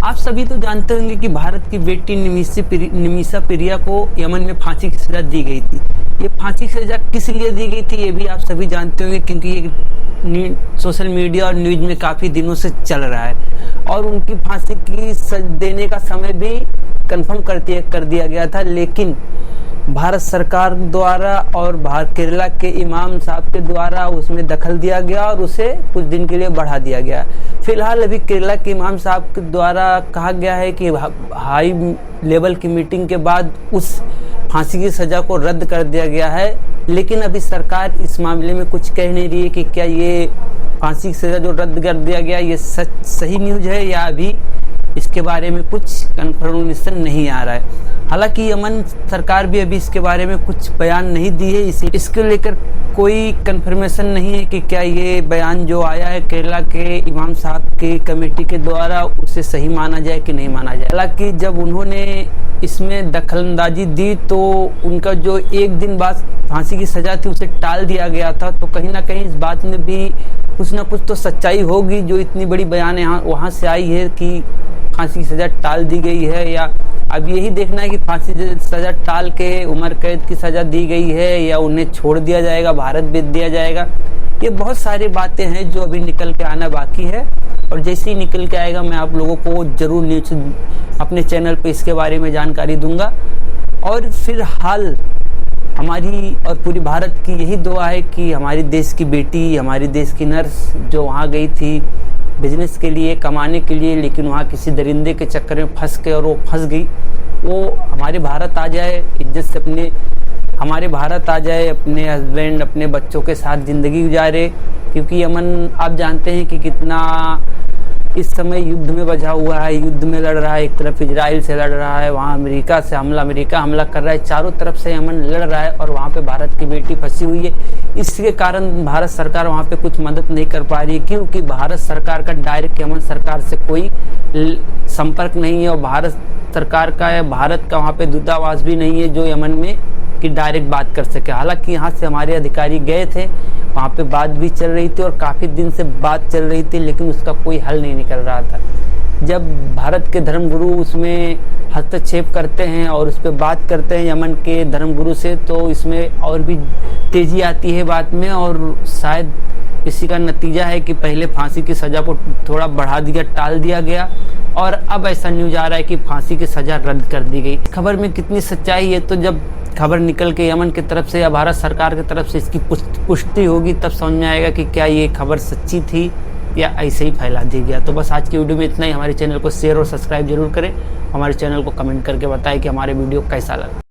आप सभी तो जानते होंगे कि भारत की बेटी निमिषा प्रिया को यमन में फांसी की सजा दी गई थी। ये फांसी की सजा किस लिए दी गई थी ये भी आप सभी जानते होंगे, क्योंकि ये सोशल मीडिया और न्यूज में काफ़ी दिनों से चल रहा है और उनकी फांसी की देने का समय भी कंफर्म कर दिया गया था। लेकिन भारत सरकार द्वारा और केरला के इमाम साहब के द्वारा उसमें दखल दिया गया और उसे कुछ दिन के लिए बढ़ा दिया गया। फिलहाल अभी केरला के इमाम साहब के द्वारा कहा गया है कि हाई लेवल की मीटिंग के बाद उस फांसी की सज़ा को रद्द कर दिया गया है। लेकिन अभी सरकार इस मामले में कुछ कह नहीं रही है कि क्या ये फांसी की सज़ा जो रद्द कर दिया गया ये सही न्यूज़ है या अभी इसके बारे में कुछ कन्फर्मेशन नहीं आ रहा है। हालांकि यमन सरकार भी अभी इसके बारे में कुछ बयान नहीं दी है, इसके लेकर कोई कन्फर्मेशन नहीं है कि क्या ये बयान जो आया है केरला के इमाम साहब की कमेटी के द्वारा उसे सही माना जाए कि नहीं माना जाए। हालांकि जब उन्होंने इसमें दखलंदाजी दी तो उनका जो एक दिन बाद फांसी की सज़ा थी उसे टाल दिया गया था, तो कहीं ना कहीं इस बात में भी कुछ ना कुछ तो सच्चाई होगी जो इतनी बड़ी बयान यहाँ वहाँ से आई है कि फांसी की सज़ा टाल दी गई है। या अब यही देखना है कि फांसी की सज़ा टाल के उम्र कैद की सज़ा दी गई है या उन्हें छोड़ दिया जाएगा, भारत भेज दिया जाएगा। ये बहुत सारी बातें हैं जो अभी निकल के आना बाकी है और जैसे ही निकल के आएगा मैं आप लोगों को ज़रूर न्यूज़ अपने चैनल पे इसके बारे में जानकारी दूंगा। और फिलहाल हमारी और पूरी भारत की यही दुआ है कि हमारी देश की बेटी, हमारी देश की नर्स जो वहाँ गई थी बिजनेस के लिए, कमाने के लिए, लेकिन वहाँ किसी दरिंदे के चक्कर में फंस के और वो फंस गई, वो हमारे भारत आ जाए इज्जत से, हमारे भारत आ जाए, अपने हस्बैंड अपने बच्चों के साथ ज़िंदगी गुजारे। क्योंकि यमन आप जानते हैं कि कितना इस समय युद्ध में बझा हुआ है, युद्ध में लड़ रहा है। एक तरफ इजराइल से लड़ रहा है, वहाँ अमेरिका हमला कर रहा है, चारों तरफ से यमन लड़ रहा है और वहाँ पे भारत की बेटी फंसी हुई है। इसके कारण भारत सरकार वहाँ पे कुछ मदद नहीं कर पा रही है, क्योंकि भारत सरकार का डायरेक्ट यमन सरकार से कोई संपर्क नहीं है और भारत सरकार का या भारत का वहाँ पे दूतावास भी नहीं है जो यमन में कि डायरेक्ट बात कर सके। हालांकि यहाँ से हमारे अधिकारी गए थे, वहाँ पे बात भी चल रही थी और काफ़ी दिन से बात चल रही थी, लेकिन उसका कोई हल नहीं निकल रहा था। जब भारत के धर्मगुरु उसमें हस्तक्षेप करते हैं और उस पर बात करते हैं यमन के धर्मगुरु से, तो इसमें और भी तेज़ी आती है बात में और शायद इसी का नतीजा है कि पहले फांसी की सज़ा को थोड़ा बढ़ा दिया, टाल दिया गया और अब ऐसा न्यूज़ आ रहा है कि फांसी की सज़ा रद्द कर दी गई। खबर में कितनी सच्चाई है तो जब खबर निकल के यमन की तरफ से या भारत सरकार की तरफ से इसकी पुष्टि होगी तब समझ में आएगा कि क्या ये खबर सच्ची थी या ऐसे ही फैला दिया गया। तो बस आज की वीडियो में इतना ही। हमारे चैनल को शेयर और सब्सक्राइब जरूर करें, हमारे चैनल को कमेंट करके बताएं कि हमारे वीडियो कैसा लगा।